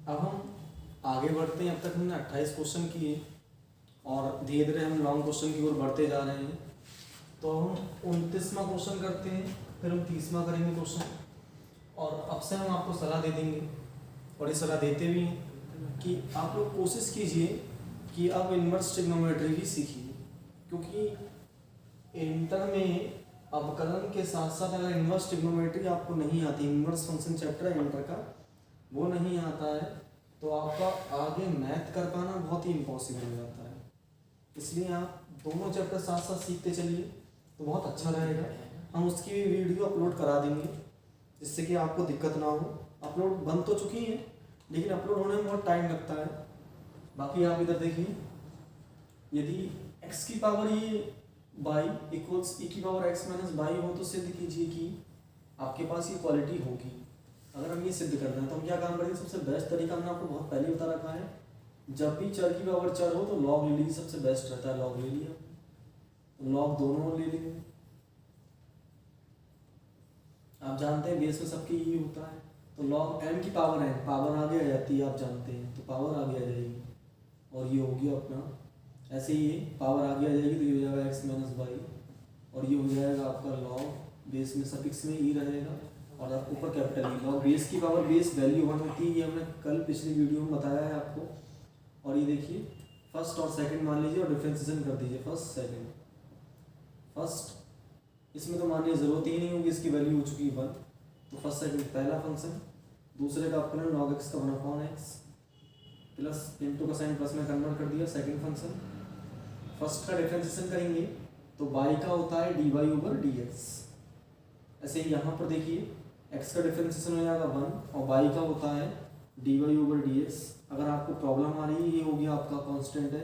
अब हम आगे बढ़ते हैं। अब तक हमने 28 क्वेश्चन किए और धीरे धीरे हम लॉन्ग क्वेश्चन की ओर बढ़ते जा रहे हैं। तो हम 29वां क्वेश्चन करते हैं, फिर हम 30वां करेंगे क्वेश्चन। और अब से हम आपको सलाह दे देंगे और ये सलाह देते भी हैं कि आप लोग कोशिश कीजिए कि आप इन्वर्स ट्रिग्नोमेट्री भी सीखिए, क्योंकि इंटर में अवकलन के साथ साथ अगर इन्वर्स ट्रिग्नोमेट्री आपको नहीं आती, इन्वर्स फंक्शन चैप्टर है इंटर का, वो नहीं आता है तो आपका आगे मैथ कर पाना बहुत ही इम्पॉसिबल हो जाता है। इसलिए आप दोनों चैप्टर साथ साथ सीखते चलिए तो बहुत अच्छा रहेगा। हम उसकी भी वीडियो अपलोड करा देंगे जिससे कि आपको दिक्कत ना हो। अपलोड बन तो चुकी है लेकिन अपलोड होने में बहुत टाइम लगता है। बाकी आप इधर देखिए, यदि x की पावर ये बाई इक्वल्स e की पावर x माइनस बाई हो तो सिद्ध कीजिए कि आपके पास ये क्वालिटी होगी। अगर हम ये सिद्ध करना है तो हम क्या काम करेंगे, सबसे बेस्ट तरीका हमने आपको बहुत पहले बता रखा है, जब भी चर की पावर चर हो तो लॉग ले लीजिए, सबसे बेस्ट रहता है। लॉग ले लिया तो लॉग दोनों ले लेंगे। आप जानते हैं बेस में सबके ये होता है, तो लॉग m की पावर n, पावर आगे आ जाती है, आप जानते हैं, तो पावर आगे आ जाएगी और ये हो गया अपना। ऐसे ही पावर आगे आ जाएगी तो ये हो जाएगा x माइनस बाई और ये हो जाएगा आपका लॉग, बेस में सफिक्स में ई रहेगा और आप ऊपर कैपिटल ई। लॉग बेस की पावर बेस वैल्यू 1 होती है, ये हमने कल पिछली वीडियो में बताया है आपको। और ये देखिए फर्स्ट और सेकंड मान लीजिए और डिफरेंशिएशन कर दीजिए फर्स्ट सेकंड। फर्स्ट इसमें तो मानने की जरूरत ही नहीं होगी, इसकी वैल्यू हो चुकी है 1, तो फर्स्ट सेकंड पहला फंक्शन, दूसरे का आपका लॉग एक्स का 1/x प्लस इंटू का साइन प्लस में कन्वर्ट कर दिया सेकंड फंक्शन। फर्स्ट का डिफरेंशिएशन करेंगे तो बाई का होता है d y over d x. ऐसे ही यहाँ पर देखिए x का डिफरेंशिएशन हो जाएगा 1 और y का होता है d y over d x. अगर आपको प्रॉब्लम आ रही है, ये हो गया आपका कांस्टेंट है,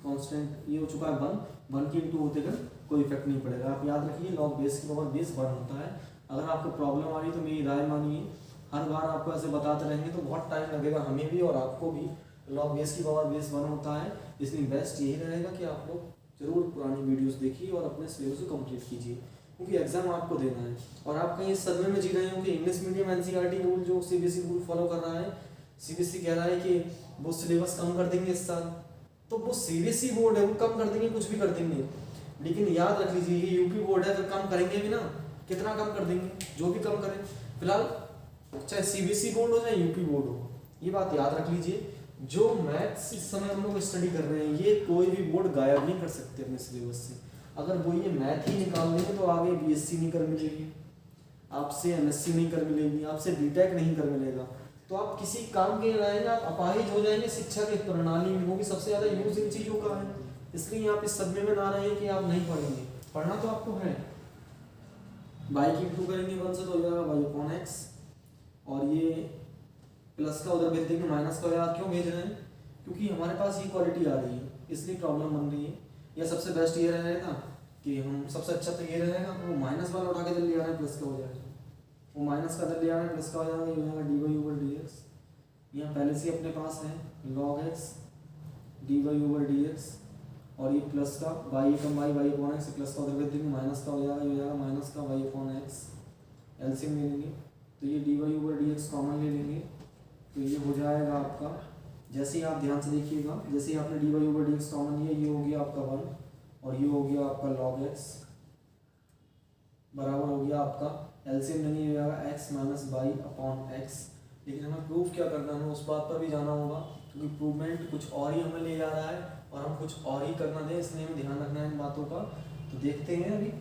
कांस्टेंट ये हो चुका है 1 की इंटू होते कर कोई इफेक्ट नहीं पड़ेगा। आप याद रखिए लॉग बेस की पावर बेस 1 होता है। अगर आपको प्रॉब्लम आ रही है तो मेरी राय मानिए, हर बार आपको ऐसे बताते रहेंगे तो बहुत टाइम लगेगा हमें भी और आपको भी। लॉग बेस की पावर बेस 1 होता है, इसलिए बेस्ट यही रहेगा कि आप लोग जरूर पुरानी वीडियोस देखिए और अपने सिलेबस को कंप्लीट कीजिए, क्योंकि एग्जाम आपको देना है। और आप कहीं इस सदमे में जी रहे हो कि इंग्लिश मीडियम एनसीईआरटी रूल जो सीबीएसई रूल फॉलो कर रहा है, सीबीएसई कह रहा है कि वो सिलेबस कम कर देंगे इस साल, तो वो सीबीएसई बोर्ड है, वो कम कर देंगे, कुछ भी कर देंगे। लेकिन याद रख लीजिए ये यूपी बोर्ड है, तो कम करेंगे भी ना, कितना कम कर देंगे, जो भी कम करें। फिलहाल चाहे सीबीएसई बोर्ड हो चाहे यूपी बोर्ड हो, ये बात याद रख लीजिए, जो मैथ्स इस समय हम लोग स्टडी कर रहे हैं ये कोई भी बोर्ड गायब नहीं कर सकते अपने सिलेबस से। अगर वो ये मैथ ही निकाल देंगे तो आगे बीएससी नहीं कर मिलेगी, आपसे एमएससी नहीं कर मिलेगी, आपसे बीटेक नहीं कर मिलेगा, तो आप किसी काम के लाएंगे, आप अपाहिज हो जाएंगे शिक्षा के प्रणाली में। वो भी सबसे ज़्यादा यूज इन चीज़ों का है, इसलिए आप इस सदमे में ना रहे कि आप नहीं पढ़ेंगे, पढ़ना तो आपको है। बाई की इंटू करेंगे 1 से तो हो जाएगा बाई अपॉन एक्स, और ये प्लस का उधर भेज देंगे माइनस का। यार क्यों भेज रहे हैं, क्योंकि हमारे पास ये क्वालिटी आ रही है इसलिए प्रॉब्लम बन रही है। या सबसे बेस्ट ये रहेगा कि हम सबसे अच्छा तो ये रहेगा वो माइनस वाला उठा के जल्दी आ रहा है प्लस का हो जाएगा, वो माइनस का जल्दी आ रहा है प्लस का हो जाएगा, ये हो जाएगा d y over d x. यहाँ पहले से अपने पास है log x d y over d x और ये प्लस का वाई कम वाई अपॉन एक्स, प्लस का उधर भेज देंगे माइनस का हो जाएगा, ये हो जाएगा माइनस का वाई अपॉन एक्स। एलसीएम ले लेंगे तो ये d y over d x common ले लेंगे तो ये हो जाएगा आपका, जैसे ही आप ध्यान से देखिएगा, जैसे ही आपने d y over d x common लिया, ये हो गया आपका 1 और ये हो गया आपका लॉग एक्स बराबर हो गया आपका एलसीएम लेंगे, ये हो जाएगा x minus by upon x. लेकिन हमें प्रूफ क्या करना है, हमें उस बात पर भी जाना होगा, क्योंकि प्रूवमेंट कुछ और ही हमें ले जा रहा है और हम कुछ और ही करना दें, इसलिए हमें ध्यान रखना है इन बातों का। तो देखते हैं अभी,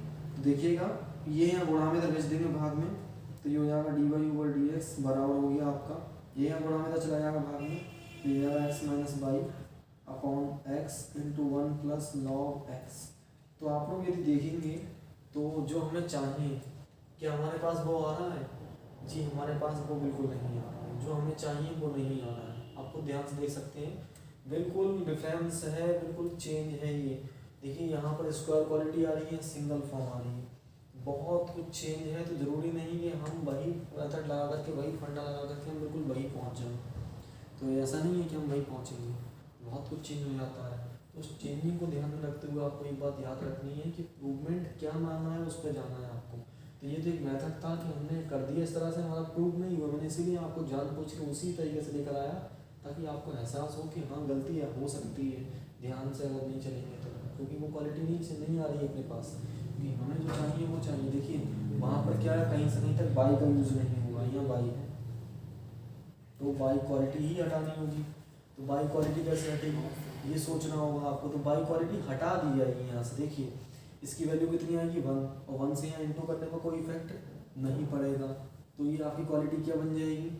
देखिएगा ये यहाँ गुणा में भेज देंगे भाग में, तो ये हो जाएगा d y over d x बराबर हो गया आपका, ये यहाँ गुणा में चला जाएगा भाग में, तो ये जाएगा x minus by upon x into 1 plus log x. तो आप लोग यदि देखेंगे तो जो हमें चाहिए, क्या हमारे पास वो आ रहा है? जी हमारे पास वो बिल्कुल नहीं आ रहा है, जो हमें चाहिए वो नहीं आ रहा है। आपको ध्यान से देख सकते हैं, बिल्कुल डिफरेंस है, बिल्कुल चेंज है। ये देखिए यहाँ पर स्क्वायर क्वालिटी आ रही है, सिंगल फॉर्म आ रही है, बहुत कुछ चेंज है। तो ज़रूरी नहीं कि हम वही मेथड लगा करके, वही फंडा लगा करके हम बिल्कुल वही पहुँच जाएँ, तो ऐसा नहीं है कि हम वही पहुँचेंगे, बहुत कुछ चेंज हो जाता है। तो उस चेंजिंग को ध्यान में रखते हुए आपको एक बात याद रखनी है कि प्रूवमेंट क्या मानना है, उस पर जाना है आपको। तो ये तो एक मेथड था कि हमने कर दिया इस तरह से, हमारा प्रूव नहीं हुआ, मैंने इसीलिए आपको जान पूछ के उसी तरीके से लेकर आया ताकि आपको एहसास हो कि हाँ गलती है, हो सकती है, ध्यान से अगर नहीं चलेंगे तो, क्योंकि वो क्वालिटी नहीं आ रही है अपने पास, क्योंकि हमें जो चाहिए वो चाहिए। देखिए वहाँ पर क्या है, कहीं से कहीं तक बाई का यूज़ नहीं होगा, यहाँ बाई है तो बाई क्वालिटी ही हटानी होगी। तो बाई क्वालिटी कैसे हटेगी ये सोचना होगा आपको। तो बाई क्वालिटी हटा दी जाएगी यहाँ से। देखिए इसकी वैल्यू कितनी आएगी 1, और 1 से यहाँ इंटू करने पर कोई इफेक्ट नहीं पड़ेगा। तो ये आपकी क्वालिटी क्या बन जाएगी,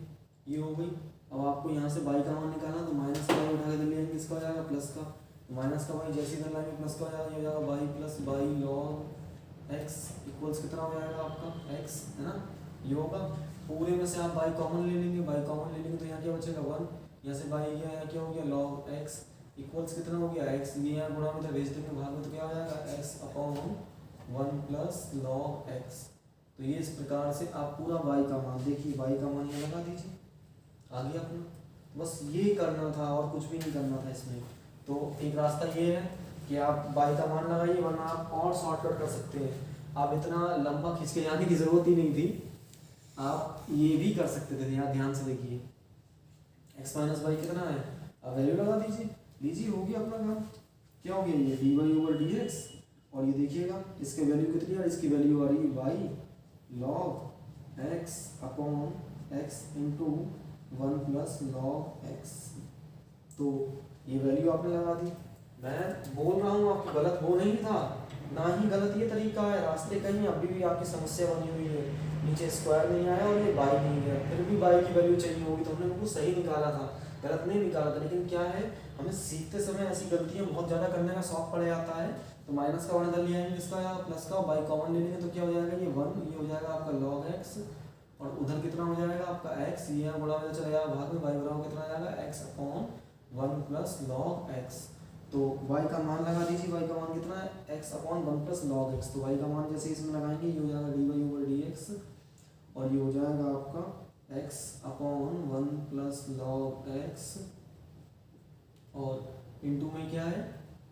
ये हो गई। अब आपको यहाँ से बाई का मान निकालना, तो माइनस का बाई उठा के ले आएंगे, इसका हो जाएगा प्लस का, माइनस का बाई जैसे इधर लाएंगे प्लस का हो जाएगा, ये हो जाएगा by plus by log x equals कितना हो जाएगा आपका एक्स, है ना। ये होगा, पूरे में से आप बाई कॉमन ले लेंगे, बाई कॉमन ले लेंगे तो यहाँ क्या बचेगा 1, यहाँ से बाई गया, यहाँ क्या हो गया लॉग एक्स इक्वल्स कितना हो गया एक्स, ये यहाँ गुणा में तो भेज देंगे भाग में, तो क्या हो जाएगा x upon 1 plus log x. तो ये इस प्रकार से आप पूरा बाई का मान, देखिए बाई का मान यहाँ लगा दीजिए, आ गया अपना। बस ये करना था और कुछ भी नहीं करना था इसमें। तो एक रास्ता ये है कि आप बाई का मान लगाइए, वरना आप और शॉर्टकट कर सकते हैं। आप इतना लंबा खींच के जाने की ज़रूरत ही नहीं थी, आप ये भी कर सकते थे। यहाँ ध्यान से देखिए एक्स माइनस बाई कितना है, अब वैल्यू लगा दीजिए, लीजिए हो गया अपना काम। क्या हो गया ये d y over d x, और ये देखिएगा इसके वैल्यू कितनी है, इसकी वैल्यू आ रही है by log x upon x into 1 plus log x. तो ये वैल्यू आपने लगा दी। मैं बोल रहा हूँ आपको गलत वो नहीं था, ना ही गलत ये तरीका है, रास्ते कहीं अभी भी आपकी समस्या बनी हुई है। नीचे स्क्वायर नहीं आया और ये बाई नहीं गया, फिर भी बाई की वैल्यू चाहिए होगी, तो हमने बिल्कुल सही निकाला था, गलत नहीं निकाला था। लेकिन क्या है, हमें सीखते समय ऐसी गलतियाँ बहुत ज़्यादा करने का शौक पड़ जाता है। तो माइनस का वन इधर ले आएंगे, इसका या प्लस का बाई कॉमन ले लेंगे, तो क्या हो जाएगा ये 1, ये हो जाएगा आपका लॉग एक्स, और उधर कितना हो जाएगा आपका एक्स, ये यहाँ गुणा में चला जाएगा भाग में, बाई बराबर कितना आ जाएगा x upon 1 plus log x. तो y का मान लगा दीजिए, y का मान कितना है x upon 1 plus log x. तो y का मान जैसे इसमें लगाएंगे ये हो जाएगा d y over d x, और ये हो जाएगा आपका x upon 1 plus log x, और इंटू में क्या है,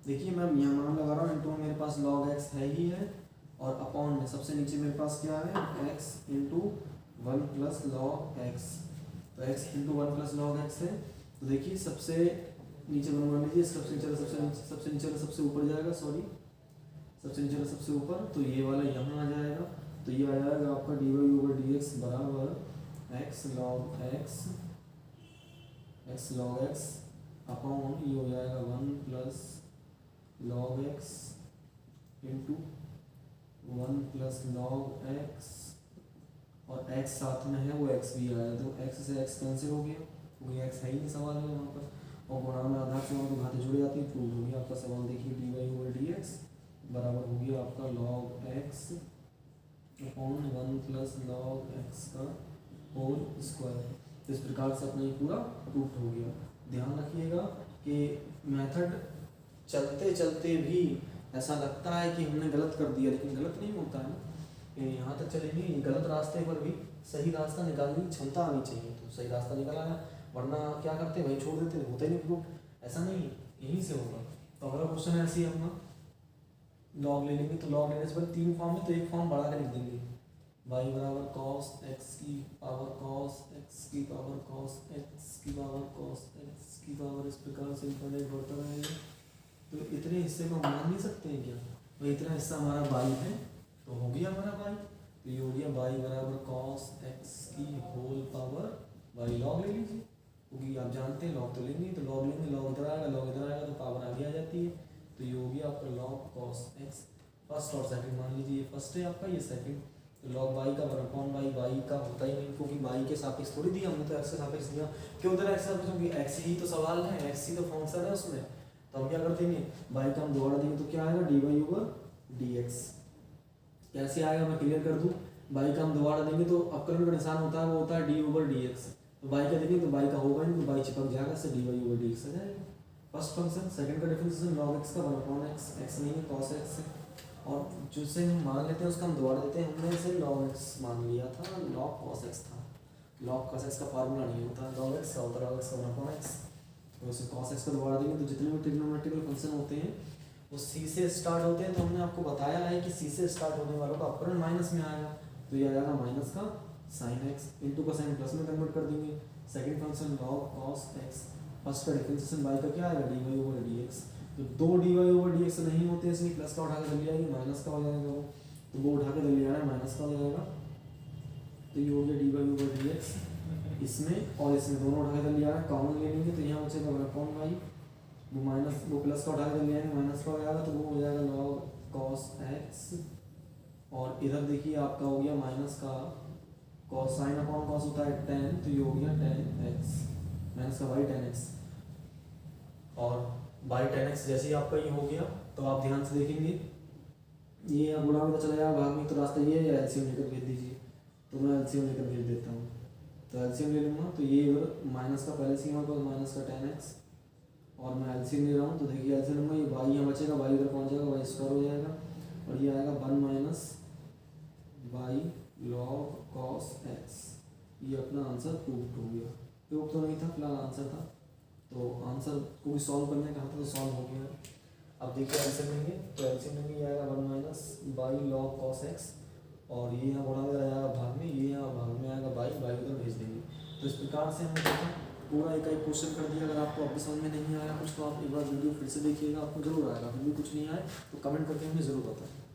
देखिए मैं यहाँ मान लगा रहा हूँ, इंटू में मेरे पास लॉग एक्स है ही है, और अपॉन में सबसे नीचे मेरे पास क्या है x into 1 plus log x. तो x into 1 plus log x है। तो देखिए सबसे नीचे बनवा लीजिए, सबसे नीचे सबसे ऊपर जाएगा, सॉरी सबसे नीचे सबसे ऊपर, तो ये वाला यहाँ आ जाएगा। तो ये आ जाएगा आपका d y over d x बराबर एक्स लॉग एक्स अपॉन ये हो जाएगा 1 plus log x into 1 plus log x, और x साथ में है वो x भी आया, तो x से x कैंसिल हो गया, क्योंकि x है ही नहीं सवाल में वहाँ पर, और गुणा में आधार से वहाँ तो घाते जुड़ जाती है, प्रूव हो गया आपका सवाल। देखिए d y over d x बराबर हो गया आपका log x upon 1 plus log x का होल स्क्वायर। इस प्रकार से अपना ये पूरा प्रूफ हो गया। ध्यान रखिएगा कि मेथड चलते चलते भी ऐसा लगता है कि हमने गलत कर दिया, लेकिन गलत नहीं होता है ना। यहाँ तक चलेंगे, गलत रास्ते पर भी सही रास्ता निकालने की क्षमता आनी चाहिए, तो सही रास्ता निकल आया, वरना क्या करते हैं वहीं छोड़ देते हैं, होता ही नहीं प्रूफ। ऐसा नहीं, यहीं से होगा। तो अगला क्वेश्चन है ऐसे ही अपना लॉग ले लेंगे, तो लॉग लेने से पहले 3 फॉर्म है, तो एक फॉर्म बढ़ा के लिख देंगे, वाई बराबर कॉस एक्स की पावर कॉस एक्स की पावर कॉस एक्स की पावर कॉस एक्स की पावर, इस प्रकार से इंफिनिट बढ़ता रहेगा। तो इतने हिस्से को हम मान नहीं सकते हैं क्या, भाई इतना हिस्सा हमारा बाई है, तो हो गया हमारा बाई। तो ये हो गया बाई बराबर कॉस एक्स की होल पावर बाई लॉग ले लीजिए, क्योंकि आप जानते हैं लॉग तो लेंगे, तो लॉग लेंगे, लॉग इधर आएगा, लॉग इधर आएगा, तो पावर आगे आ जाती है। तो ये हो गया आपका लॉग कॉस एक्स। फर्स्ट और सेकंड मान लीजिए, ये फर्स्ट है आपका, ये सेकंड। तो लॉग बाई का वन अपॉन बाई का होता ही नहीं, क्योंकि बाई के सापेक्ष थोड़ी दिया हमने, तो एक्स के सापेक्ष दिया। क्यों उधर एक्स सापेक्ष, क्योंकि एक्स ही तो सवाल है, एक्स ही तो फंक्शन है उसमें। तो हम क्या कर देंगे, बाई का हम दोबारा देंगे, तो क्या आएगा d y over d x. कैसे आएगा मैं क्लियर कर दूँ, बाई का हम दोबारा देंगे तो अपकरण का निशान होता है, वो होता है डी ओवर डी एक्स। तो बाई का देंगे तो बाई का होगा नहीं, तो बाई चिपक जाएगा, इससे d y over d x आ जाएगा फर्स्ट फंक्शन। सेकंड का डिफरेंशिएशन लॉग एक्स का वन अपॉन एक्स, एक्स नहीं है कॉस एक्स है, और जिससे हम मान लेते हैं उसका हम दोबारा देते हैं। हमने इसे लॉग एक्स मान लिया था, लॉग कॉस एक्स था, लॉग कॉस एक्स का फार्मूला नहीं होता, लॉग एक्स का होता है लॉग एक्स का वन अपॉन एक्स। तो इसे कॉस एक्स का दोबारा देंगे, तो जितने भी ट्रिग्नोमेट्रिकल फंक्शन होते हैं वो सी से स्टार्ट होते हैं। तो हमने आपको बताया है कि सी से स्टार्ट होने वालों का अपकरण माइनस में आएगा, तो ये आएगा माइनस का साइन एक्स, इंटू का साइन प्लस में कन्वर्ट कर देंगे। Second function log cos x, first का डिफरेंशिएशन बाई का क्या आएगा d y over d x. तो दो d y over d x नहीं होते इसलिए प्लस का उठा के चल जाएगी माइनस का हो जाएगा वो, तो वो उठा के चल जाएगा माइनस का हो जाएगा। तो ये हो गया d y over d x इसमें और इसमें दोनों उठा के चल जाएगा, कॉमन ले लेंगे तो यहाँ बचेगा अपॉन वाई, वो माइनस वो प्लस का उठा के चल जाएंगे माइनस का हो जाएगा, तो वो हो जाएगा लॉग कॉस एक्स। और इधर देखिए आपका हो गया माइनस का कॉस साइन अपॉन कॉस होता है टेन, तो ये हो गया टेन एक्स माइनस का बाई टेन एक्स। और बाई टेन एक्स जैसे ही आपका ये हो गया तो आप ध्यान से देखेंगे ये अब गुणा में तो चला जाएगा भाग में, तो रास्ता ये है, एलसीएम लेकर भेज दीजिए। तो मैं एलसीएम लेकर भेज देता हूँ, तो एलसीएम ले लूँगा तो ये माइनस का पहले से हमारे पास माइनस का टेन एक्स और मैं एलसीएम ले रहा हूँ, तो देखिए एलसीएम लूँगा, ये बाई यहाँ बचेगा, बाई इधर पहुँच जाएगा, बाई स्क्वायर हो जाएगा और ये आएगा one minus by log cos x. ये अपना आंसर प्रूफ हो गया, प्रूफ तो नहीं था फिलहाल आंसर था, तो आंसर को भी सॉल्व करने कहा था तो सॉल्व हो गया। अब देखिए एलसीएम लेंगे, तो एलसीएम लेंगे ये आएगा one minus by log cos x और ये यहाँ बढ़ा दिया जाएगा भाग में, ये यहाँ भाग में आएगा बाई, बाई उधर भेज देंगे। तो इस प्रकार से हमने पूरा एक क्वेश्चन कर दिया। अगर आपको अभी समझ में नहीं आया कुछ तो आप एक बार वीडियो फिर से देखिएगा, आपको जरूर आएगा। फिर भी कुछ नहीं आए तो कमेंट करके हमें ज़रूर बताएं।